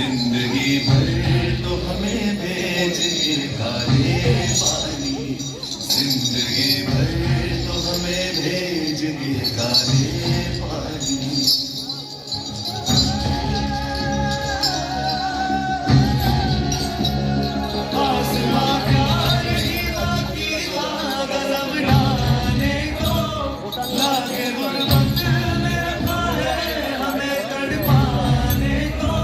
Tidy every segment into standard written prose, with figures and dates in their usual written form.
जिंदगी भर तो हमें भेजे काले पानी, जिंदगी भर तो हमें भेजे काले पानी। आसमां प्यार ही बाकी था गजब डालने को, लागे गुर्बत में रखा है हमें तड़पाने को।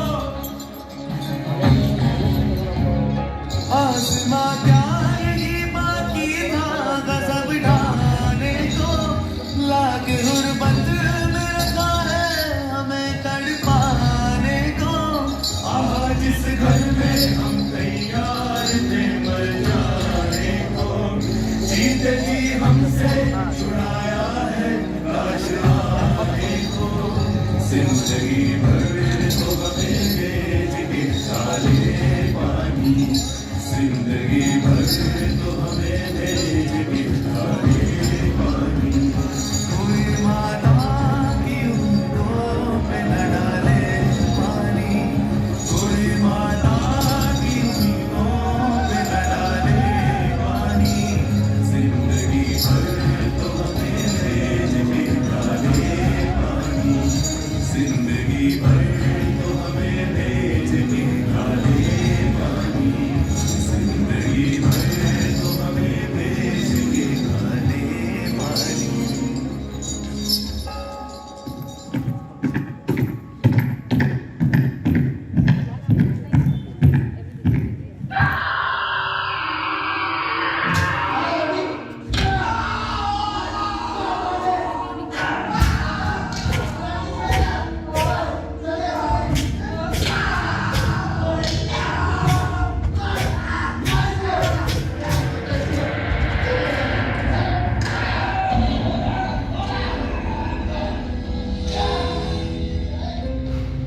आसमां प्यार ही बाकी था गजब डालने को, लागे गुर्बत में रखा है हमें तड़पाने को। आज इस घर में हम तैयार थे मर जाने को, जीते जी हमसे छुड़ाया है लाश आने को। जिंदगी भर तो हमें भेज के काले पानी, जिंदगी भर तो हमें भेज के काले पानी। कोई माता की ऊँटों पे न डाले पानी, कोई माता की ऊँटों पे न डाले पानी। जिंदगी भर तो हमें भेज के काले पानी, जिंदगी भर तो हमें भेज के काले पानी, जिंदगी भर तो हमें भेज के काले पानी।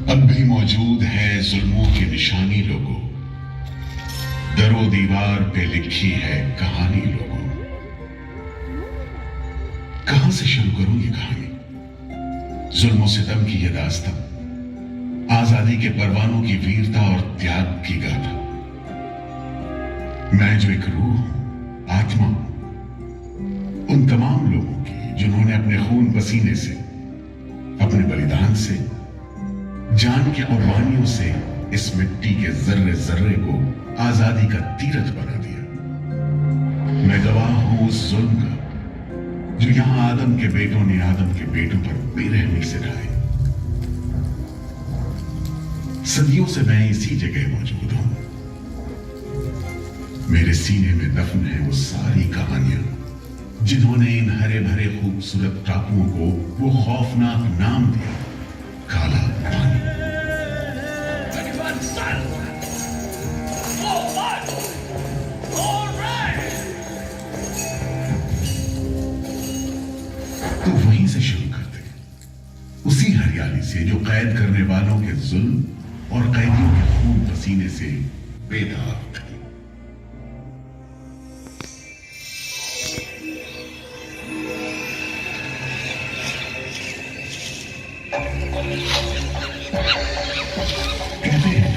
अब भी मौजूद है जुल्मों की निशानी लोगों, दरो दीवार पे लिखी है कहानी लोगों। कहां से शुरू करूं ये कहानी? जुल्मों सितम की ये दास्तां, आजादी के परवानों की वीरता और त्याग की गाथा। मैं जो एक रूह हूं, आत्मा हूं, उन तमाम लोगों की जिन्होंने अपने खून पसीने से, अपने बलिदान से, जान की कुर्बानियों से इस मिट्टी के जर्रे जर्रे को आजादी का तीरथ बना दिया। मैं गवाह हूं उस जुल्म का जो यहां आदम के बेटों ने आदम के बेटों पर बेरहमी से ढाई। सदियों से मैं इसी जगह मौजूद हूं। मेरे सीने में दफन है वो सारी कहानियां जिन्होंने इन हरे भरे खूबसूरत टापुओं को वो खौफनाक नाम दिया, काला पानी। तो वहीं से शुरू करते, उसी हरियाली से जो कैद करने वालों के जुल्म और कैदियों के खून पसीने से बेदाग थी। कहते हैं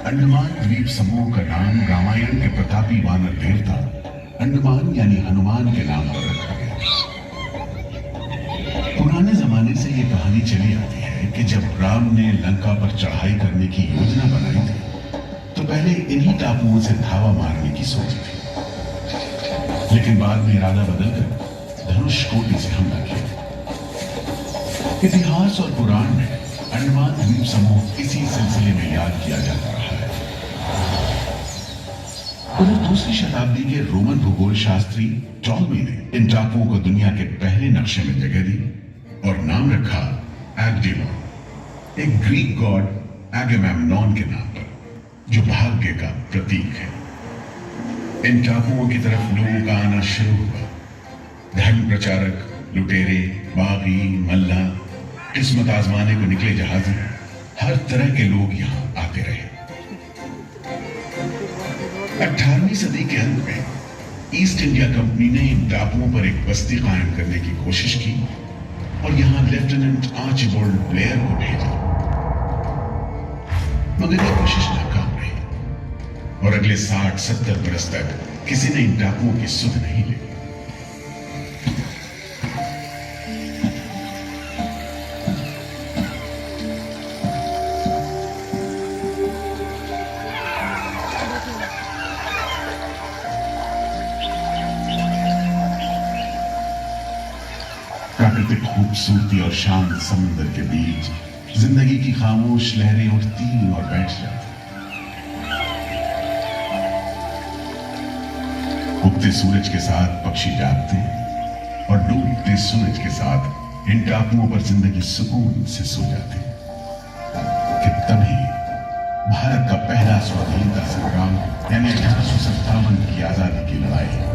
अंडमान द्वीप समूह का नाम रामायण के प्रतापी वानर देवता अंडमान यानी हनुमान के नाम पर रखा गया। पुराने जमाने से ये कहानी चली आती है कि जब राम ने लंका पर चढ़ाई करने की योजना बनाई थी तो पहले इन्हीं टापुओं से धावा मारने की सोची थी, लेकिन बाद में इरादा बदलकर धनुष कोटि से हमला किया। इतिहास और पुराण में अंडमान द्वीप समूह इसी सिलसिले में याद किया जाता रहा है। उधर दूसरी शताब्दी के रोमन भूगोल शास्त्री टॉलमी ने इन टापुओं को दुनिया के पहले नक्शे में जगह दी और नाम रखा एग्डिमोन, एक ग्रीक गॉड एगेमेम्नॉन के नाम पर, जो भाग्य का प्रतीक है। इन टापुओं की तरफ लोगों का आना शुरू हुआ। धर्म प्रचारक, लुटेरे, बागी, मल्ला, किस्मत आजमाने को निकले जहाजी, हर तरह के लोग यहां आते रहे। 18वीं सदी के अंत में ईस्ट इंडिया कंपनी ने इन टापुओं पर एक बस्ती कायम करने की कोशिश की और यहां लेफ्टिनेंट आर्चिबाल्ड ब्लेयर को भेजा। मगर ये कोशिश नाकाम रही और अगले 60-70 बरस तक किसी ने इन डाकुओं की सुध नहीं ली। प्राकृतिक खूबसूरती और शांत समुद्र के बीच जिंदगी की खामोश लहरें उठती और बैठ जाती। उगते सूरज के साथ पक्षी जागते और डूबते सूरज के साथ इन टापुओं पर जिंदगी सुकून से सो जाती। कि तभी भारत का पहला स्वाधीनता संग्राम यानी 1857 की आजादी की लड़ाई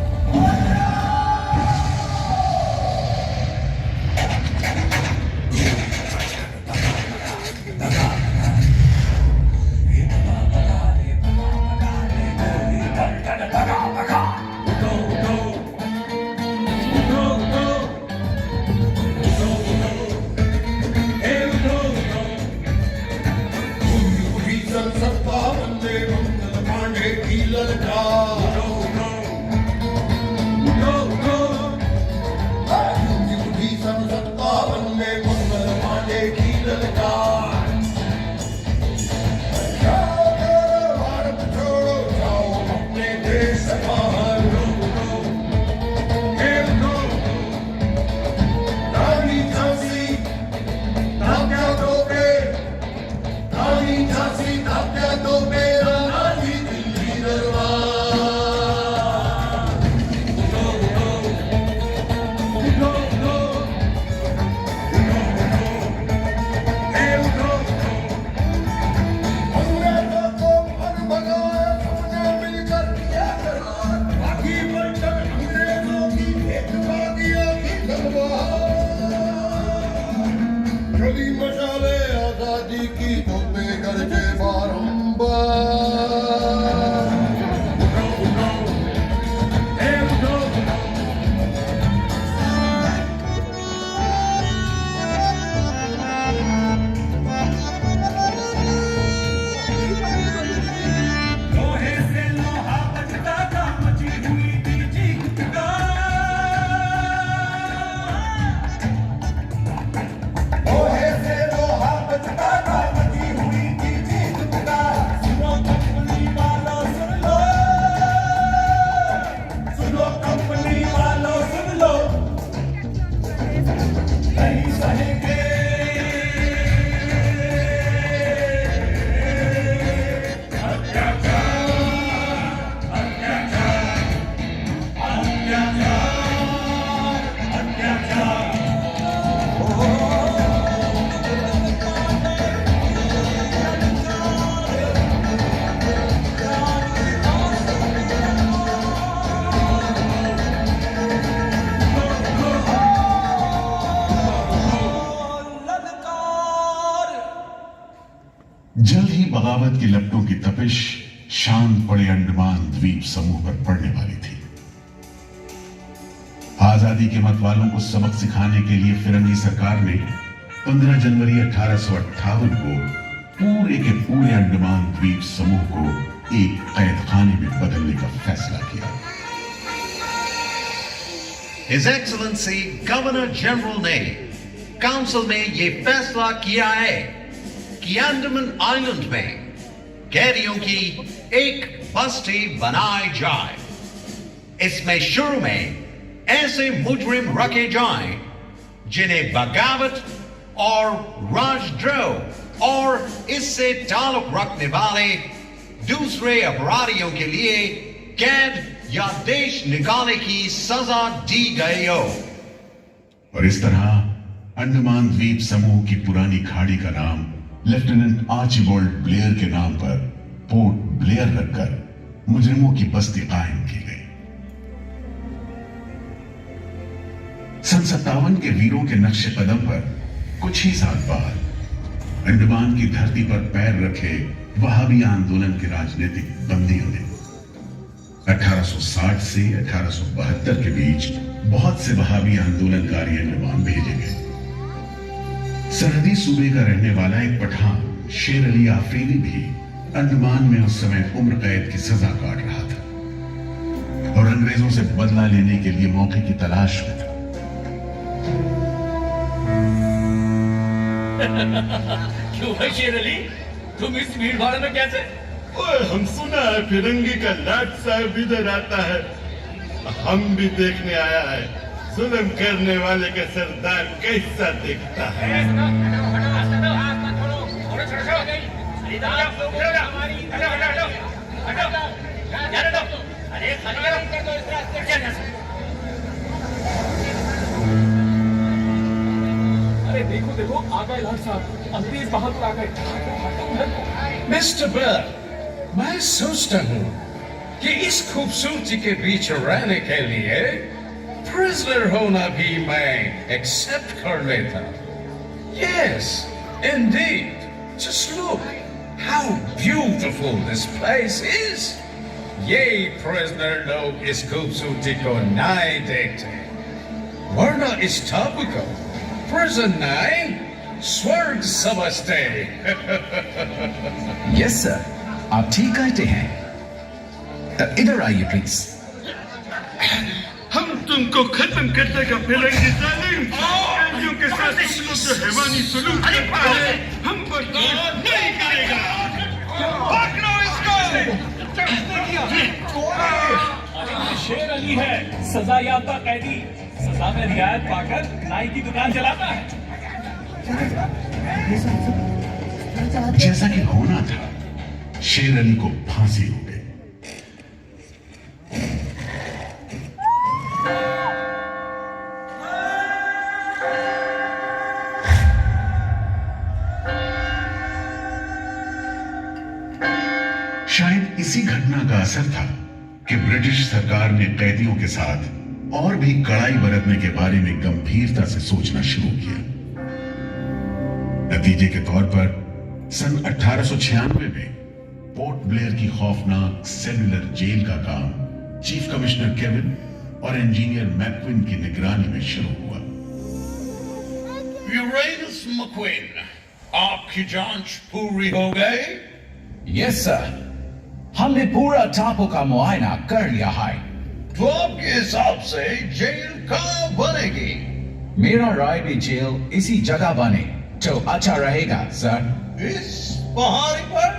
जल्द ही बगावत की लपटों की तपिश शांत पड़े अंडमान द्वीप समूह पर पड़ने वाली थी। आजादी के मतवालों को सबक सिखाने के लिए फिरंगी सरकार ने 15 जनवरी 1858 को पूरे के पूरे अंडमान द्वीप समूह को एक कैद खाने में बदलने का फैसला किया। His Excellency गवर्नर जनरल ने काउंसिल में यह फैसला किया है कि अंडमान आइलैंड में कैदियों की एक बस्ती बनाई जाए। इसमें शुरू में ऐसे मुजरिम रखे जाएं जिन्हें बगावत और राजद्रोह और इससे ताल्लुक रखने वाले दूसरे अपराधियों के लिए कैद या देश निकाले की सजा दी गई हो। और इस तरह अंडमान द्वीप समूह की पुरानी खाड़ी का नाम लेफ्टिनेंट आर्चिबाल्ड ब्लेयर के नाम पर पोर्ट ब्लेयर रखकर मुजरिमों की बस्ती कायम की गई। सन 57 के वीरों के नक्शे कदम पर कुछ ही साल बाद अंडमान की धरती पर पैर रखे वहाबी आंदोलन के राजनीतिक बंदियों ने 1860 से 1872 के बीच बहुत से वहाबी आंदोलनकारी अंडमान भेजे गए। सरहदी सूबे का रहने वाला एक पठान शेर अली आफरीदी भी अंडमान में उस समय उम्र कैद की सजा काट रहा था और अंग्रेजों से बदला लेने के लिए मौके की तलाश में था। क्यों है शेर अली, तुम इस भीड़ भाड़ में कैसे? ओए, हम सुना है फिरंगी का लाट साहब इधर आता है। हम भी देखने आया है जुल्म करने वाले का सरदार कैसा दिखता है। अरे देखो देखो, आ गए लाट साहब, अंग्रेज बहादुर आ गए। मिस्टर बर्ड, मैं सोचता हूँ कि इस खूबसूरती के बीच रहने के लिए प्रिजनर होना भी मैं एक्सेप्ट कर लेता। Yes, indeed. Just look how beautiful this place is. ये प्रिजनर लोग इस खूबसूरती को नहीं देखते, वरना इस टापू को प्रिजन नहीं स्वर्ग समझते। यस सर, आप ठीक कहते हैं। इधर आइए प्लीज। हम तुमको खत्म कर देगा फिरंगी जालिम। कैदियों के साथ तुम लोग जो हैवानी सलूक करता है, हम बर्दाश्त नहीं करेगा। पकड़ो इसको। अरे ये शेर अली है, सजा याफ्ता कैदी, सजा में रियायत पाकर नाई की दुकान चलाता है। जैसा कि होना था, शेर अली को फांसी हो गई। शायद इसी घटना का असर था कि ब्रिटिश सरकार ने कैदियों के साथ और भी कड़ाई बरतने के बारे में गंभीरता से सोचना शुरू किया। नतीजे के तौर पर सन 1896 में पोर्ट ब्लेयर की खौफनाक सेलुलर जेल का काम चीफ कमिश्नर केविन और इंजीनियर मैक्विन की निगरानी में शुरू हुआ। यूरेनस मैक्विन, आपकी जांच पूरी हो गई? यस सर, हमने पूरा टापू का मुआयना कर लिया है। तो आपके हिसाब से जेल कहाँ बनेगी? मेरा राय भी जेल इसी जगह बने तो अच्छा रहेगा सर। इस पहाड़ी पर?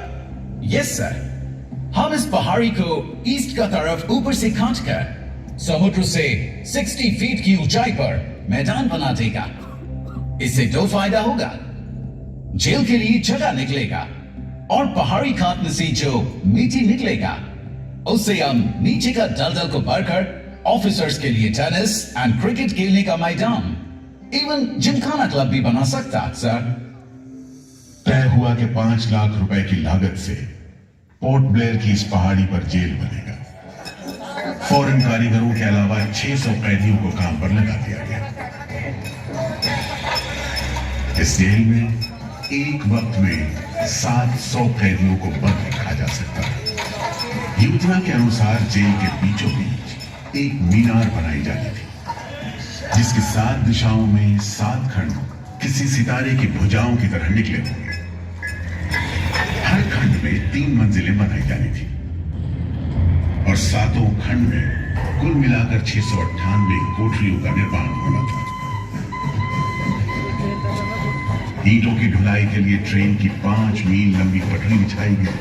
यस सर, हम इस पहाड़ी को ईस्ट का तरफ ऊपर से काटकर समुद्र से 60 फीट की ऊंचाई पर मैदान बना देगा। इससे दो फायदा होगा, जेल के लिए जगह निकलेगा और पहाड़ी काटने से जो मिट्टी निकलेगा उससे हम नीचे का दलदल को भरकर ऑफिसर्स के लिए टेनिस एंड क्रिकेट खेलने का मैदान, इवन जिमखाना क्लब भी बना सकता सर। तय हुआ कि 5 लाख रुपए की लागत से पोर्ट ब्लेयर की इस पहाड़ी पर जेल बनेगा। फॉरेन कारीगरों के अलावा 600 कैदियों को काम पर लगा दिया गया। इस जेल में एक वक्त में 700 कैदियों को बंद रखा जा सकता है। योजना के अनुसार जेल के बीचों बीच एक मीनार बनाई जाती थी जिसकी 7 दिशाओं में 7 खंड किसी सितारे की भुजाओं की तरह निकले होंगे। हर खंड में 3 मंजिलें बनाई जानी थी और 7 खंड में कुल मिलाकर 698 कोठरियों का निर्माण होना था। ईंटों की ढुलाई के लिए ट्रेन की 5 मील लंबी पटरी बिछाई गई।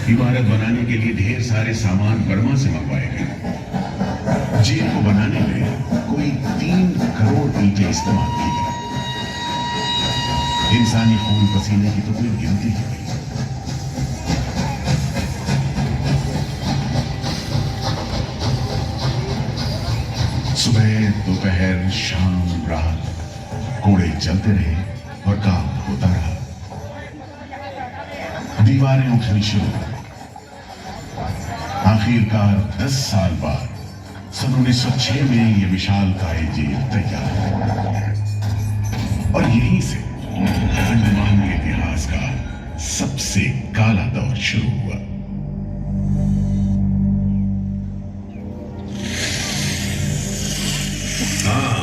इमारत बनाने के लिए ढेर सारे सामान बर्मा से मंगवाए गए। जेल को बनाने में कोई 3 करोड़ ईंटें इस्तेमाल की गई। इंसानी खून पसीने की तो कोई गिनती ही नहीं। सुबह, दोपहर, शाम, रात कोड़े चलते रहे और काम होता रहा। दीवारें उठनी शुरू हुई। आखिरकार 10 साल बाद सन 1906 में यह विशालकाय जेल तैयार हुआ और यहीं से अंडमान के इतिहास का सबसे काला दौर शुरू हुआ। हाँ,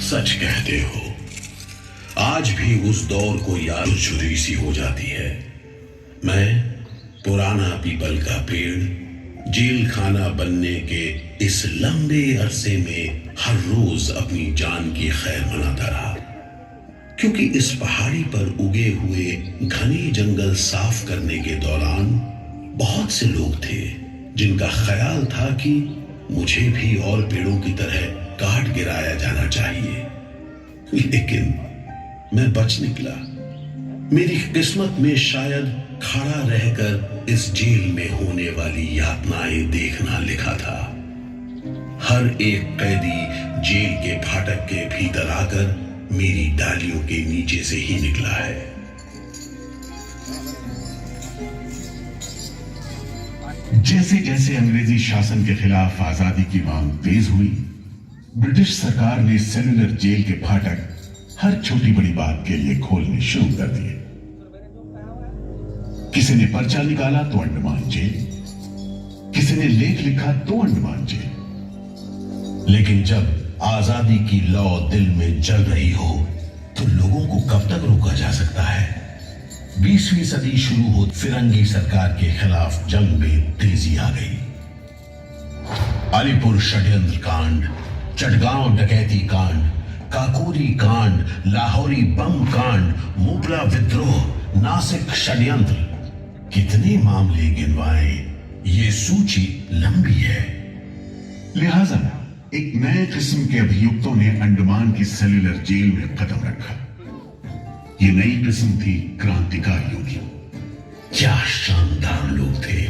सच कहते हो। आज भी उस दौर को याद छुरी सी हो जाती है। मैं पुराना पीपल का पेड़ जेल खाना बनने के इस लंबे अरसे में हर रोज अपनी जान की खैर मनाता रहा, क्योंकि इस पहाड़ी पर उगे हुए घने जंगल साफ करने के दौरान बहुत से लोग थे जिनका ख्याल था कि मुझे भी और पेड़ों की तरह काट गिराया जाना चाहिए। लेकिन मैं बच निकला। मेरी किस्मत में शायद खड़ा रहकर इस जेल में होने वाली यातनाएं देखना लिखा था। हर एक कैदी जेल के फाटक के भीतर आकर मेरी डालियों के नीचे से ही निकला है। जैसे जैसे अंग्रेजी शासन के खिलाफ आजादी की मांग तेज हुई, ब्रिटिश सरकार ने सेलुलर जेल के फाटक हर छोटी बड़ी बात के लिए खोलने शुरू कर दिए। किसी ने पर्चा निकाला तो अंडमान जेल, किसी ने लेख लिखा तो अंडमान जेल। लेकिन जब आजादी की लौ दिल में जल रही हो तो लोगों को कब तक रोका जा सकता है? 20वीं सदी शुरू हो, फिरंगी सरकार के खिलाफ जंग में तेजी आ गई। अलीपुर षड्यंत्र कांड, चटगांव डकैती कांड, काकोरी कांड, लाहौरी बम कांड, मुपला विद्रोह, नासिक षड्यंत्र, कितने मामले गिनवाएं, ये सूची लंबी है। लिहाजा एक नए किस्म के अभियुक्तों ने अंडमान की सेलुलर जेल में कदम रखा। ये नई किस्म थी क्रांतिकारियों की। क्या शानदार लोग थे,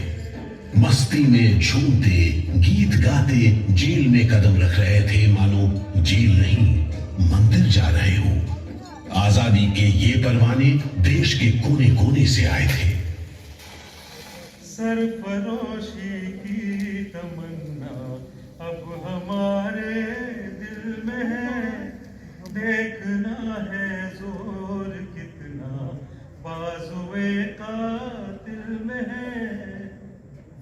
मस्ती में झूमते, गीत गाते जेल में कदम रख रहे थे, मानो जेल नहीं मंदिर जा रहे हो। आजादी के ये परवाने देश के कोने कोने से आए थे। सरफरोशी की तमन्ना अब हमारे दिल में है, देखना है जोर कितना बाजुए कातिल में है।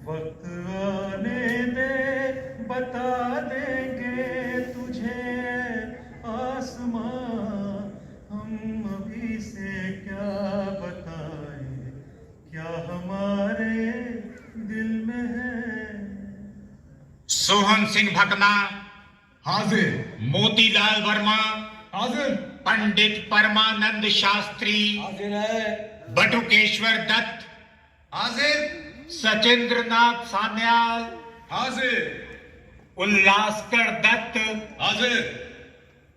वक्त आने दे, बता देंगे तुझे आसमां, हम अभी से क्या बताएं, क्या हमारे दिल में है। सोहन सिंह भकना हाजिर। मोतीलाल वर्मा हाजिर। पंडित परमानंद शास्त्री हाजिर है। बटुकेश्वर दत्त हाजिर। सचिंद्र नाथ सान्याल हाजिर। उल्लासकर दत्त हाजिर।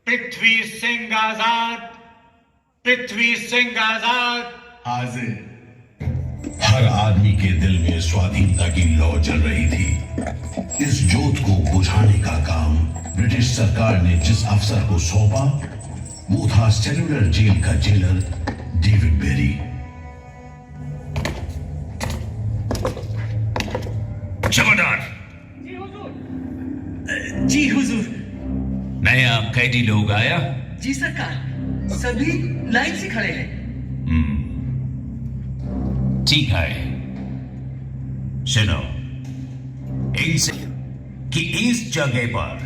पृथ्वी सिंह आजाद, पृथ्वी सिंह आजाद हाजिर। हर आदमी के दिल में स्वाधीनता की लौ जल रही थी। इस जोत को बुझाने का काम ब्रिटिश सरकार ने जिस अफसर को सौंपा वो था सेलुलर जेल का जेलर डेविड बेरी। जमादार। जी हुजूर। नया कैदी लोग आया? जी सरकार, सभी लाइन से खड़े हैं। ठीक है, सुनो, इनसे कि इस जगह पर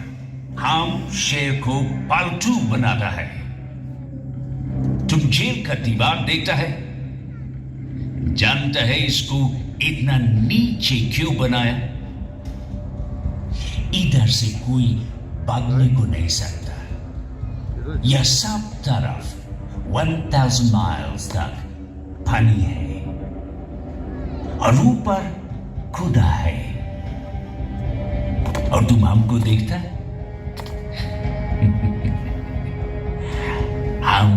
हम शेर को पालतू बनाता है। तुम जेल का दीवार देखता है, जानता है इसको इतना नीचे क्यों बनाया? इधर से कोई भागने को नहीं सकता। यह सब तरफ 1000 माइल्स तक पानी है और ऊपर खुदा है, और तुम हमको देखता है? हम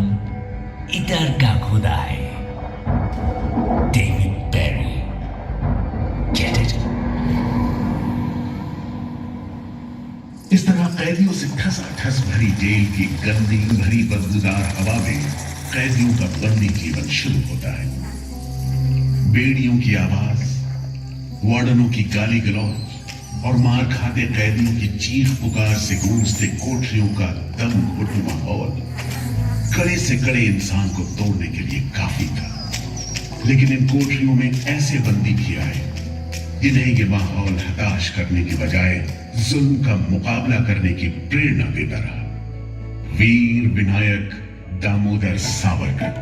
इधर का खुदा है, डेविड बेरी। Get it? इस तरह कैदियों से ठसाठस भरी जेल की गंदी भरी बदबूदार हवा में कैदियों का बंदी जीवन शुरू होता है। बेड़ियों की आवाज, वार्डनों की गाली गलौज और मार खाते कैदियों की चीख पुकार से गूंजते कोठरियों का दम घुटू माहौल कड़े से कड़े इंसान को तोड़ने के लिए काफी था। लेकिन इन कोठरियों में ऐसे बंदी भी आए जिन्हें ये माहौल हताश करने की बजाय जुल्म का मुकाबला करने की प्रेरणा देता रहा। वीर विनायक दामोदर सावरकर,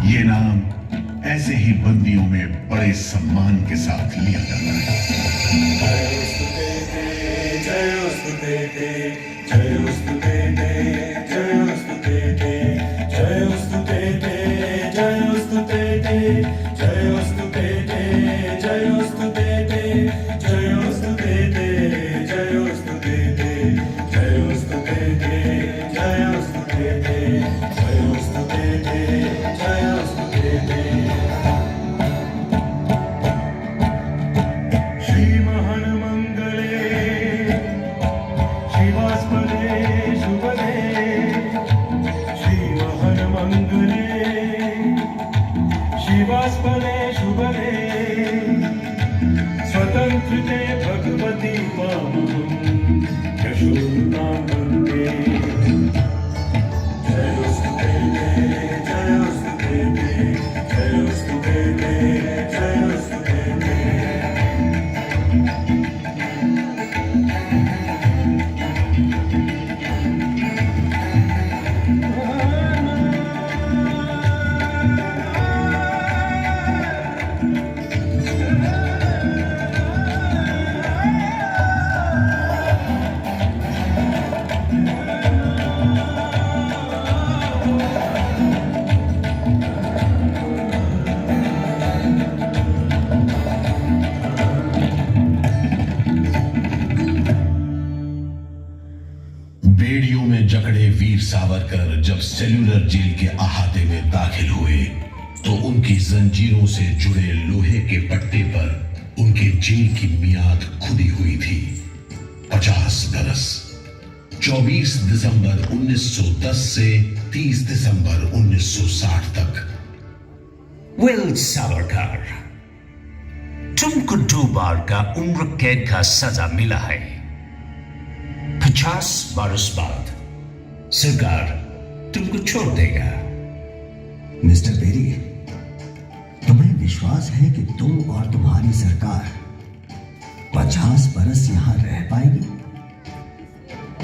ये नाम ऐसे ही बंदियों में बड़े सम्मान के साथ लिया जाता है। स्वतंत्रते भगवती मामहं यशोदां वन्दे। जयोस्तु ते, जयोस्तु ते, जयोस्तु ते, जयोस्तु ते। बेड़ियों में जकड़े वीर सावरकर जब सेल्यूलर जेल के अहाते में दाखिल हुए तो उनकी जंजीरों से जुड़े लोहे के पट्टे पर उनके जेल की मियाद खुदी हुई थी 50 बरस। 24 दिसंबर 1910 से 30 दिसंबर 1960 तक। वेल सावरकर, तुमको 2 बार का उम्र कैद का सजा मिला है। 50 बरस बाद सरकार तुमको छोड़ देगा। मिस्टर बेरी, तुम्हें विश्वास है कि तुम और तुम्हारी सरकार 50 बरस यहां रह पाएगी?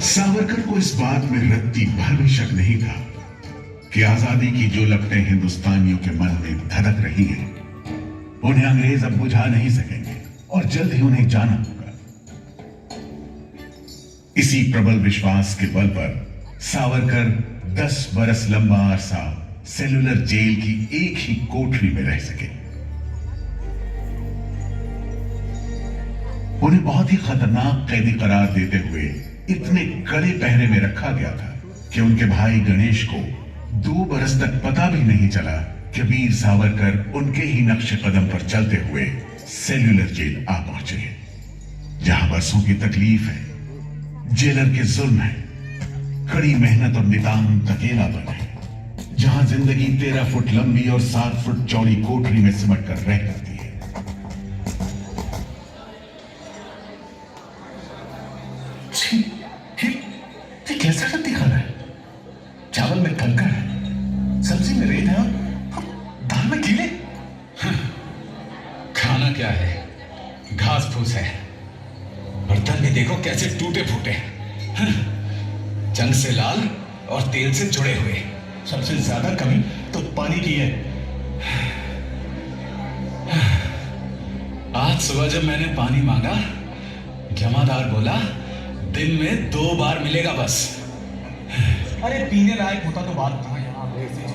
सावरकर को इस बात में रत्ती भर भी शक नहीं था कि आजादी की जो लपटें हिंदुस्तानियों के मन में धधक रही हैं, उन्हें अंग्रेज अब बुझा नहीं सकेंगे और जल्द ही उन्हें जाना होगा। इसी प्रबल विश्वास के बल पर सावरकर 10 बरस लंबा अरसा सेल्यूलर जेल की एक ही कोठरी में रह सके। उन्हें बहुत ही खतरनाक कैदी करार देते हुए इतने कड़े पहरे में रखा गया था कि उनके भाई गणेश को 2 बरस तक पता भी नहीं चला कि वीर सावरकर उनके ही नक्शे कदम पर चलते हुए सेल्यूलर जेल आ पहुंचे हैं, जहां बरसों की तकलीफ है, जेलर के जुल्म है, कड़ी मेहनत और नितांत अकेलापन है, जहां जिंदगी 13 फुट लंबी और 7 फुट चौड़ी कोठरी में सिमट कर रह जाती है। ये कैसा रत्ती खाना है? चावल में कंकड़ है, सब्जी में रेत है और दाल में कीड़े। खाना क्या है? घास फूस है। बर्तन भी देखो कैसे टूटे फूटे, जंग से लाल और तेल से जुड़े हुए। सबसे ज्यादा कमी तो पानी की है। आज सुबह जब मैंने पानी मांगा, जमादार बोला दिन में 2 बार मिलेगा बस। अरे पीने लायक होता तो बात कहाँ यहाँ,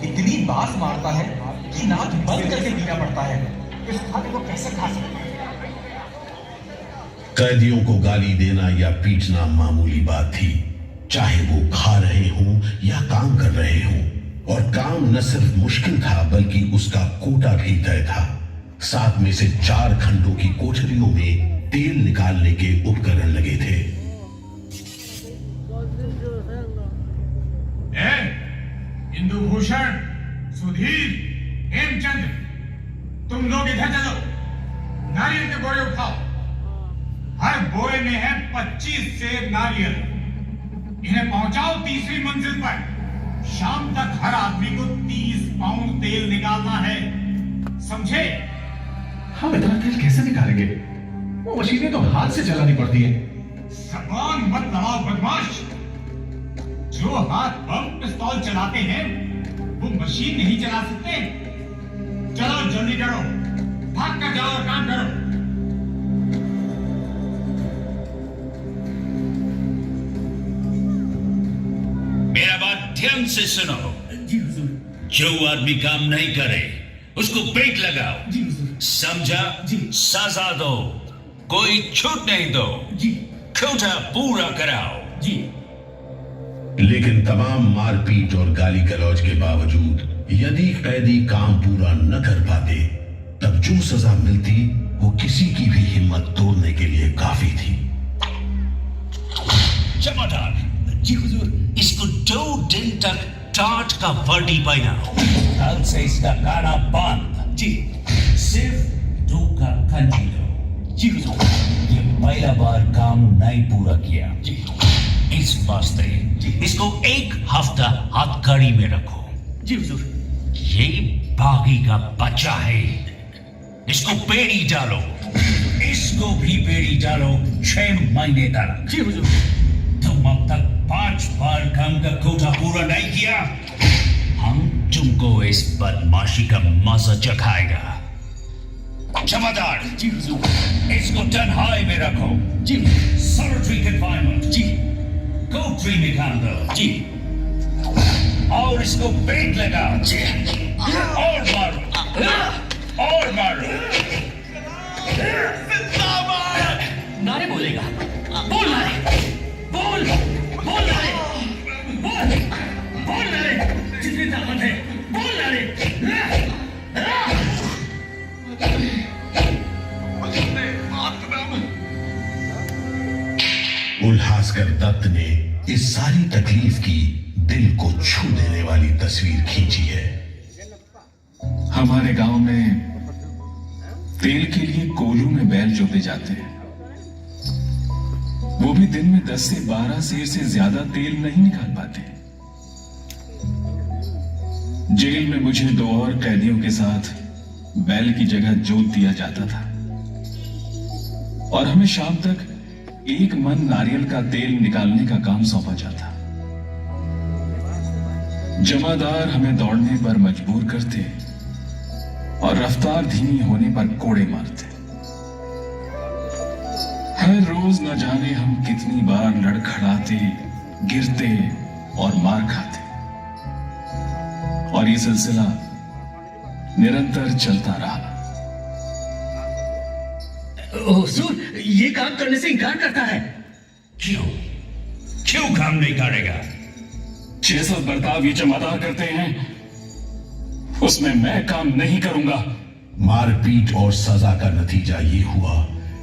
इतनी बास मारता है कि नाक बंद करके पीना पड़ता है। इस खाने को कैसे खा सकते हैं? कैदियों को गाली देना या पीटना मामूली बात थी, चाहे वो खा रहे हों या काम कर रहे हों। और काम न सिर्फ मुश्किल था बल्कि उसका कोटा भी तय था। 7 में से 4 खंडों की कोठरियों में तेल निकालने के उपकरण लगे थे। इंदुभूषण, सुधीर, हेमचंद्र, तुम लोग इधर चलो, नारियल के बोरे उठाओ। हर बोरे में है 25 सेब नारियल। इन्हें पहुंचाओ 3री मंजिल पर। शाम तक हर आदमी को 30 पाउंड तेल निकालना है, समझे? हम इतना तेल कैसे निकालेंगे? वो मशीनें तो हाथ से चलानी पड़ती हैं। जबान मत लड़ाओ बदमाश। जो हाथ बम पिस्तौल चलाते हैं वो मशीन नहीं चला सकते। चलो जल्दी करो, भाग कर जाओ और काम करो। मेरा बात ध्यान से सुनो। जो आदमी काम नहीं करे उसको पेट लगाओ, समझा? सजा दो, कोई छूट नहीं दो, कोटा पूरा कराओ। लेकिन तमाम मारपीट और गाली गलौज के बावजूद यदि कैदी काम पूरा न कर पाते, तब जो सजा मिलती वो किसी की भी हिम्मत तोड़ने के लिए काफी थी। जमादार, जी हुजूर, इसको 2 दिन तक टाट का वर्दी पहनाओ। कल से इसका गाना बंद। जी, सिर्फ 2 का खंजी दो। जी हुजूर, ये पहला बार काम नहीं पूरा किया। जी, इस वास्ते इसको 1 हफ्ता हथकड़ी में रखो। जी हुजूर। ये बागी का बच्चा है, इसको बेड़ी डालो, इसको भी बेड़ी डालो 6 महीने तक। जी हुजूर। तुम अब तक 5 बार काम का कोटा पूरा नहीं किया, हम तुमको इस बदमाशी का मजा चखाएगा। जमादार, जी हुजूर, इसको तन्हाई में रखो। जी, सॉलिटरी कन्फाइनमेंट। जी, कोठरी में काम दो। जी, और इसको पेट लगाओ। जी, और मारो, और मारो। नारे बोलेगा, बोल नारे, बोल बोल नारे, बोल बोल नारे, जितनी ताकत है बोल नारे। उल्हासकर दत्त ने इस सारी तकलीफ की दिल को छू देने वाली तस्वीर खींची है। हमारे गांव में तेल के लिए कोल्हू में बैल जोते जाते हैं, वो भी दिन में 10 से 12 सेर से ज्यादा तेल नहीं निकाल पाते। जेल में मुझे 2 और कैदियों के साथ बैल की जगह जोत दिया जाता था और हमें शाम तक 1 मन नारियल का तेल निकालने का काम सौंपा जाता। जमादार हमें दौड़ने पर मजबूर करते और रफ्तार धीमी होने पर कोड़े मारते। हर रोज न जाने हम कितनी बार लड़खड़ाते, गिरते और मार खाते, और ये सिलसिला निरंतर चलता रहा। हुजूर, ये काम करने से इनकार करता है। क्यों काम नहीं करेगा? जैसा बर्ताव ये जमादार करते हैं उसमें मैं काम नहीं करूंगा। मारपीट और सजा का नतीजा ये हुआ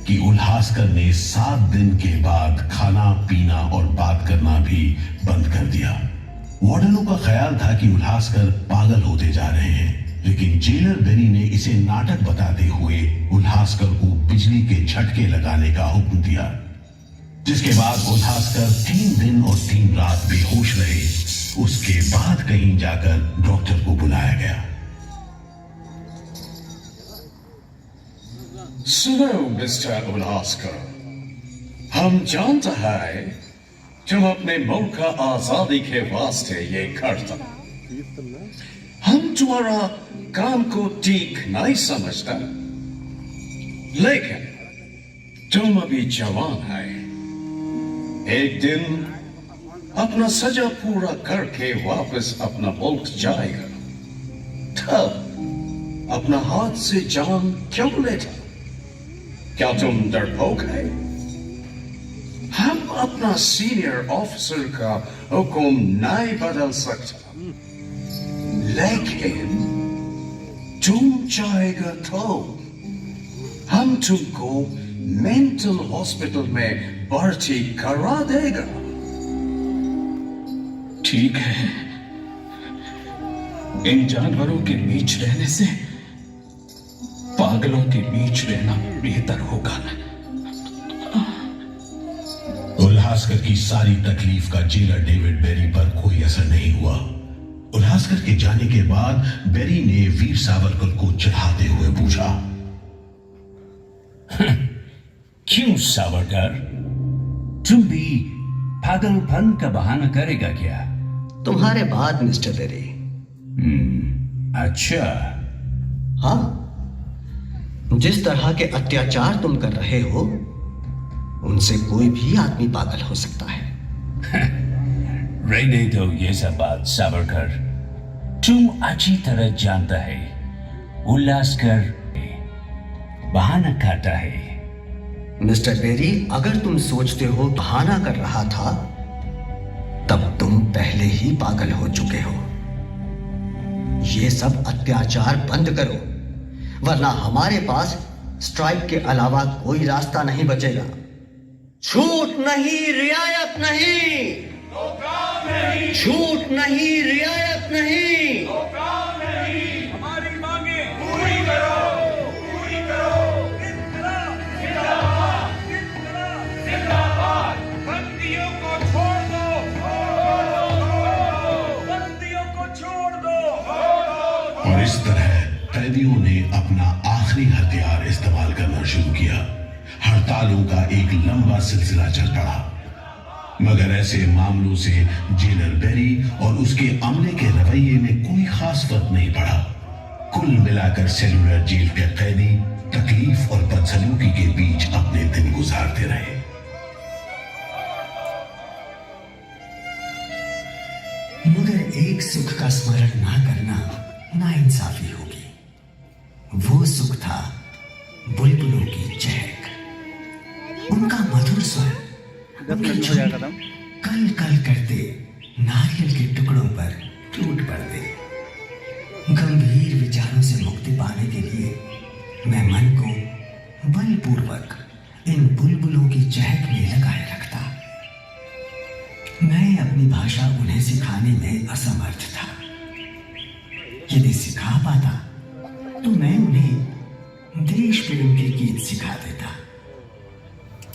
कि उल्हासकर ने 7 दिन के बाद खाना पीना और बात करना भी बंद कर दिया। वार्डनों का ख्याल था कि उल्हासकर पागल होते जा रहे हैं, लेकिन जेलर बेरी ने इसे नाटक बताते हुए उल्हासकर को बिजली के झटके लगाने का हुक्म दिया, जिसके बाद उल्हासकर 3 दिन और 3 रात बेहोश रहे। उसके बाद कहीं जाकर डॉक्टर को बुलाया गया। सुनो मिस्टर उल्हासकर, हम जानते हैं तुम अपने मुल्क का आजादी के वास्ते ये करता। हम तुम्हारा काम को ठीक नहीं समझता, लेकिन तुम अभी जवान है। एक दिन अपना सजा पूरा करके वापस अपना मुल्क जाएगा, तब अपना हाथ से जान क्यों लेता? क्या तुम डरपोक है? हम अपना सीनियर ऑफिसर का हुक्म नहीं बदल सकता, लेकिन तुम चाहेगा तो हम तुमको मेंटल हॉस्पिटल में भर्ती करा देगा। ठीक है, इन जानवरों के बीच रहने से पागलों के बीच रहना बेहतर होगा। उल्हासकर की सारी तकलीफ का जेलर डेविड बेरी पर कोई असर नहीं हुआ। उल्हासकर के जाने के बाद बेरी ने वीर सावरकर को चिढ़ाते हुए पूछा, क्यों सावरकर, तुम भी पागलपन का बहाना करेगा क्या? तुम्हारे बाद मिस्टर बेरी। अच्छा, हाँ, जिस तरह के अत्याचार तुम कर रहे हो उनसे कोई भी आदमी पागल हो सकता है। रहने दो ये सब बात सावरकर। तुम अच्छी तरह जानता है उल्लास कर बहाना खाता है। मिस्टर बेरी, अगर तुम सोचते हो बहाना कर रहा था तब तुम पहले ही पागल हो चुके हो। ये सब अत्याचार बंद करो, वरना हमारे पास स्ट्राइक के अलावा कोई रास्ता नहीं बचेगा। छूट नहीं, रियायत नहीं, छूट नहीं, रियायत नहीं। हमारी मांगे पूरी करो, पूरी करो। जिंदाबाद। बंदियों को छोड़ दो, बंदियों को छोड़ दो। और इस तरह कैदियों ने अपना आखिरी हथियार इस्तेमाल करना शुरू किया। हड़तालों का एक लंबा सिलसिला चल पड़ा, मगर ऐसे मामलों से जेलर बेरी और उसके अमले के रवैये में कोई खास फर्क नहीं पड़ा। कुल मिलाकर सेलुलर जेल के कैदी तकलीफ और बदसलूकी के बीच अपने दिन गुजारते रहे। मगर एक सुख का स्मरण ना करना नाइंसाफी होगी। वो सुख था बुलबुलों की चहक, उनका मधुर स्वर, कल कल करते नारियल के टुकड़ों पर टूट पड़ते। गंभीर विचारों से मुक्ति पाने के लिए मैं मन को बलपूर्वक इन बुलबुलों की चहक में लगाए रखता। मैं अपनी भाषा उन्हें सिखाने में असमर्थ था। यदि सिखा पाता तो मैं उन्हें देश प्रेम के गीत सिखा देता,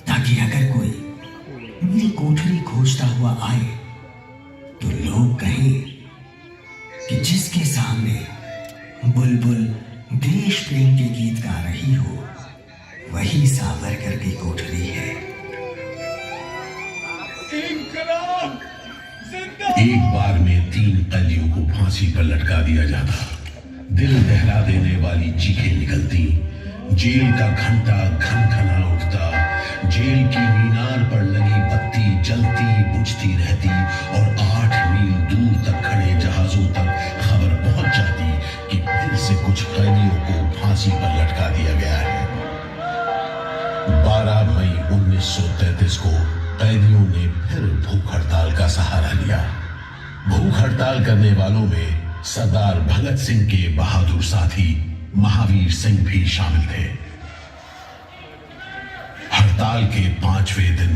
ताकि अगर कोई मेरी कोठरी खोजता हुआ आए तो लोग कहें कि जिसके सामने बुलबुल देश प्रेम के गीत गा रही हो वही सावरकर की कोठरी है। एक बार में 3 कैदियों को फांसी पर लटका दिया जाता। दिल दहला देने वाली चीखें निकलती, जेल का घंटा घनघना उठता, जेल की मीनार पर लगी बत्ती जलती बुझती रहती और 8 मील दूर तक खड़े जहाजों तक खबर पहुंच जाती कि फिर से कुछ कैदियों को फांसी पर लटका दिया गया है। 12 मई 1933 को कैदियों ने फिर भूख हड़ताल का सहारा लिया। भूख हड़ताल करने वालों में सरदार भगत सिंह के बहादुर साथी महावीर सिंह भी शामिल थे। हड़ताल के 5वें दिन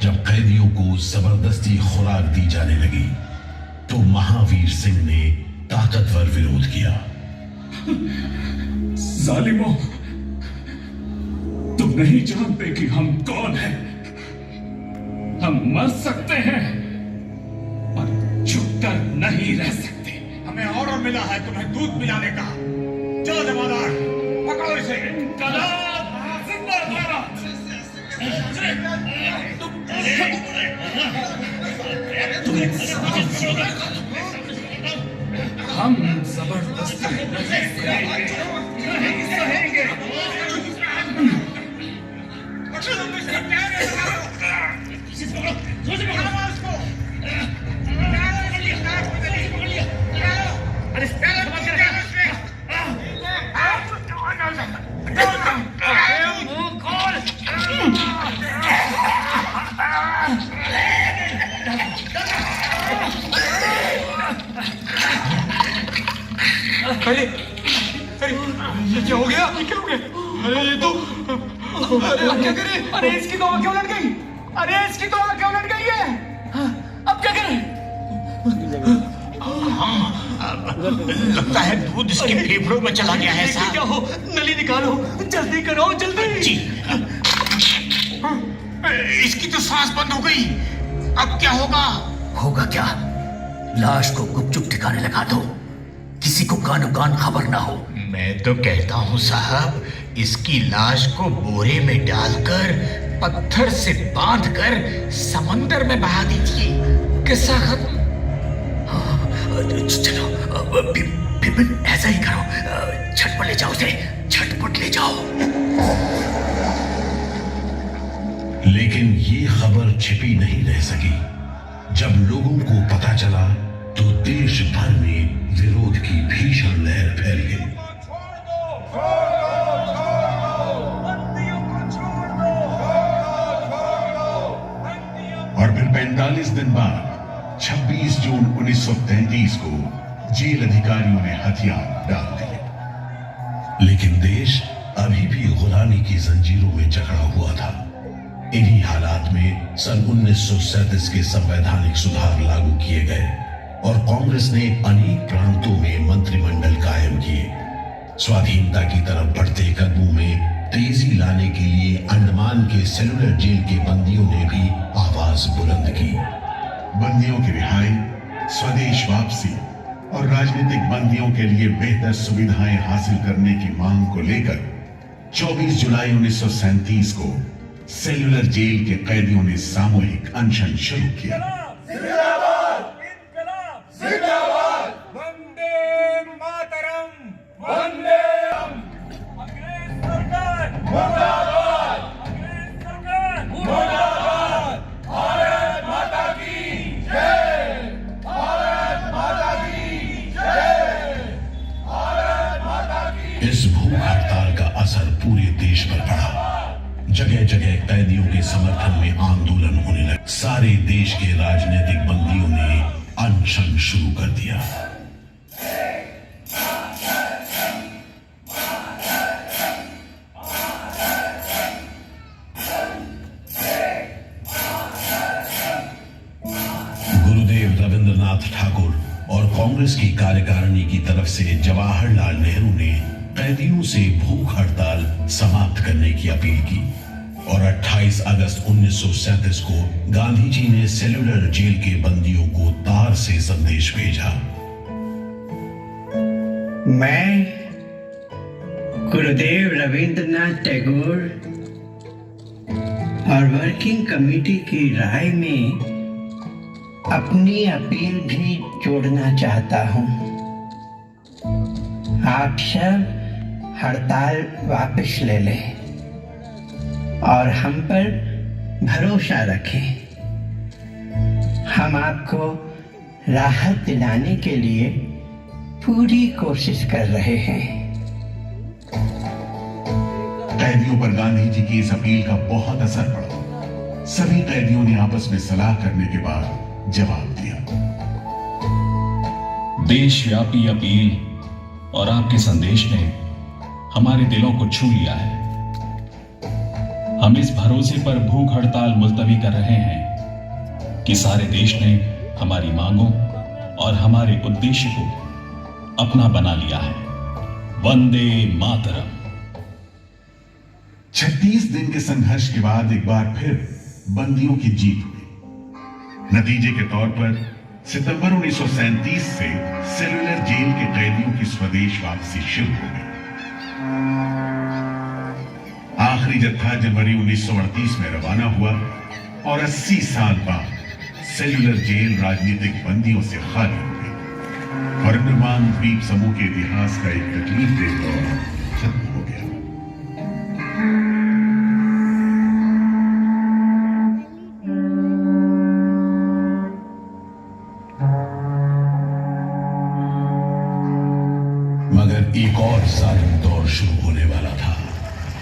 जब कैदियों को जबरदस्ती खुराक दी जाने लगी तो महावीर सिंह ने ताकतवर विरोध किया। जालिमों, तुम नहीं जानते कि हम कौन हैं। हम मर सकते हैं पर झुककर नहीं रह सकते। हमें ऑर्डर मिला है तुम्हें दूध पिलाने का। चलो जमादार, पकड़ो इसे। हम जबरदस्ती नहीं सहेंगे। अरे अरे ये क्या हो गया? ये क्या हो गया? अरे ये तो अरे अब क्या करें? अरे इसकी तो क्यों लट गई? अरे इसकी तो क्यों लट गई है? अब क्या करें? लगता है दूध इसके फेफड़ों में चला गया है साहब। क्या हो? नली निकालो, जल्दी करो, जल्दी। जी। इसकी तो सांस बंद हो गई। अब क्या होगा? होगा क्या? लाश को गुपचुप ठिकाने लगा दो, किसी को कानो कान खबर ना हो। मैं तो कहता हूँ साहब, इसकी लाश को बोरे में डालकर पत्थर से बांधकर समंदर में बहा दीजिए। किस्सा खत्म। चलो बिपिन ऐसा ही करो, झटपट ले जाओ उसे, झटपट ले जाओ। लेकिन ये खबर छिपी नहीं रह सकी। जब लोगों को पता चला तो देश भर में विरोध की भीषण लहर फैल गई। और फिर 45 दिन बाद 26 जून 1933 को जेल अधिकारियों ने हथियार डाल दिए। लेकिन देश अभी भी गुलामी की जंजीरों में जकड़ा हुआ था। इन्हीं हालात में सन 1937 के संवैधानिक सुधार लागू किए गए और कांग्रेस ने अनेक प्रांतों में मंत्रिमंडल कायम किए। स्वाधीनता की तरफ बढ़ते कदमों में तेजी लाने के लिए अंडमान के सेलुलर जेल के बंदियों ने भी आवाज बुलंद की। बंदियों की रिहाई, स्वदेश वापसी और राजनीतिक बंदियों के लिए बेहतर सुविधाएं हासिल करने की मांग को लेकर 24 जुलाई 1937 को सेलुलर जेल के कैदियों ने सामूहिक अनशन शुरू किया। इस भूख हड़ताल का असर पूरे देश पर पड़ा। जगह जगह कैदियों के समर्थन में आंदोलन होने लगे। सारे देश के राजनीतिक बंदियों ने अनशन शुरू कर दिया। गुरुदेव रविंद्रनाथ ठाकुर और कांग्रेस की कार्यकारिणी की तरफ से जवाहरलाल नेहरू ने कैदियों से भूख हड़ताल समाप्त करने की अपील की और 28 अगस्त 1937 को गांधी जी ने सेलुलर जेल के बंदियों को तार से संदेश भेजा। मैं गुरुदेव रविंद्रनाथ टैगोर और वर्किंग कमेटी की राय में अपनी अपील भी जोड़ना चाहता हूं। आप सब हड़ताल वापस ले लें और हम पर भरोसा रखें। हम आपको राहत दिलाने के लिए पूरी कोशिश कर रहे हैं। कैदियों पर गांधी जी की इस अपील का बहुत असर पड़ा। सभी कैदियों ने आपस में सलाह करने के बाद जवाब दिया। देशव्यापी अपील और आपके संदेश ने हमारे दिलों को छू लिया है। हम इस भरोसे पर भूख हड़ताल मुलतवी कर रहे हैं कि सारे देश ने हमारी मांगों और हमारे उद्देश्य को अपना बना लिया है। वंदे मातरम। 36 दिन के संघर्ष के बाद एक बार फिर बंदियों की जीत हुई। नतीजे के तौर पर सितंबर 1937 से सेलुलर जेल के कैदियों की स्वदेश वापसी शुरू हो गई। आखिरी जत्था जनवरी 1938 में रवाना हुआ और 80 साल बाद सेलुलर जेल राजनीतिक बंदियों से खाली हो गई और अंडमान द्वीप समूह के इतिहास का एक तकलीफदेह दौर खत्म हो गया। मगर एक और जालिम दौर शुरू होने वाला था।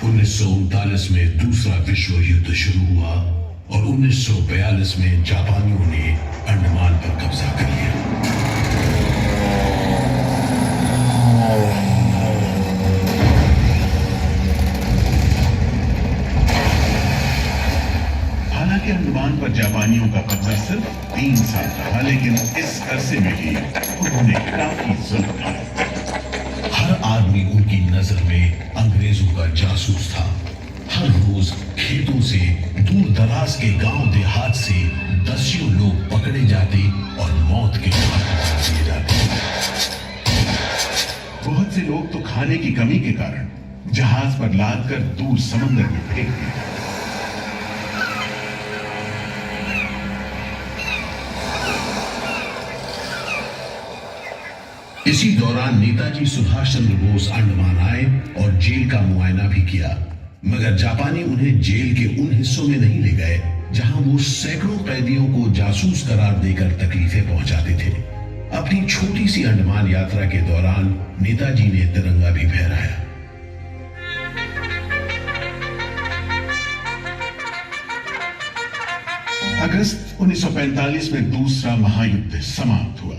1939 में दूसरा विश्व युद्ध शुरू हुआ और 1942 में जापानियों ने अंडमान पर कब्जा कर लिया। हालांकि अंडमान पर जापानियों का कब्जा सिर्फ 3 साल रहा, लेकिन इस अरसे में भी उन्होंने काफी जुल्म किया। हर आदमी उनकी नजर में अंग्रेजों का जासूस था। हर रोज खेतों से, दूर दराज के गांव देहात से दसियों लोग पकड़े जाते और मौत के घाट उतार दिए जाते। बहुत से लोग तो खाने की कमी के कारण जहाज पर लाद कर दूर समंदर में फेंक दिए जाते। इसी दौरान नेताजी सुभाष चंद्र बोस अंडमान आए और जेल का मुआयना भी किया, मगर जापानी उन्हें जेल के उन हिस्सों में नहीं ले गए जहां वो सैकड़ों कैदियों को जासूस करार देकर तकलीफें पहुंचाते थे। अपनी छोटी सी अंडमान यात्रा के दौरान नेताजी ने तिरंगा भी फहराया। अगस्त 1945 में दूसरा महायुद्ध समाप्त हुआ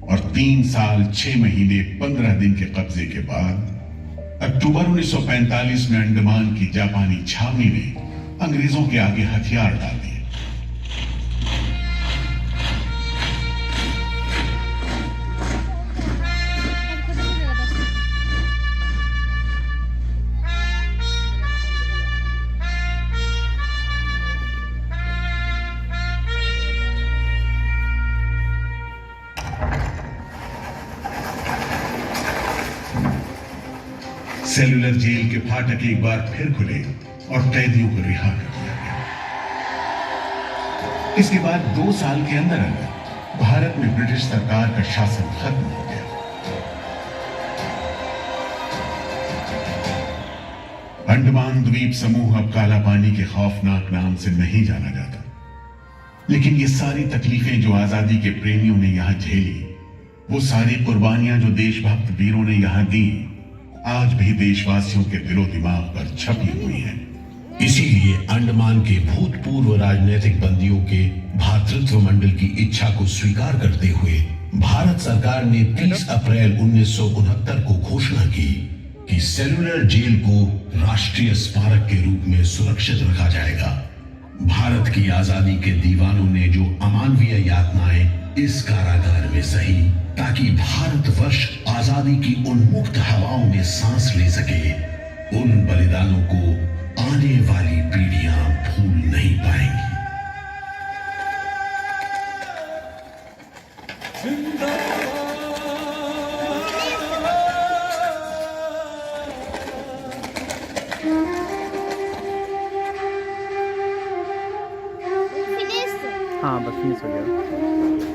और 3 साल 6 महीने 15 दिन के कब्जे के बाद अक्टूबर 1945 में अंडमान की जापानी छावनी ने अंग्रेजों के आगे हथियार डाल दिए। सेलुलर जेल के फाटक एक बार फिर खुले और कैदियों को रिहा कर दिया गया। इसके बाद 2 साल के अंदर अंदर भारत में ब्रिटिश सरकार का शासन खत्म हो गया। अंडमान द्वीप समूह अब काला पानी के खौफनाक नाम से नहीं जाना जाता, लेकिन ये सारी तकलीफें जो आजादी के प्रेमियों ने यहां झेली, वो सारी कुर्बानियां जो देशभक्त वीरों ने यहां दी, आज भी देशवासियों के दिलो दिमाग पर छपी हुई है। इसीलिए अंडमान के भूतपूर्व राजनीतिक बंदियों के भातृत्व मंडल की इच्छा को स्वीकार करते हुए भारत सरकार ने 30 अप्रैल 1969 को घोषणा की कि सेलुलर जेल को राष्ट्रीय स्मारक के रूप में सुरक्षित रखा जाएगा। भारत की आजादी के दीवानों ने जो अमानवीय यातनाएं इस कारागार में सही, ताकि भारतवर्ष आजादी की उन्मुक्त हवाओं में सांस ले सके, उन बलिदानों को आने वाली पीढ़ियां भूल नहीं पाएंगी। हाँ बस फिनिश हो गया।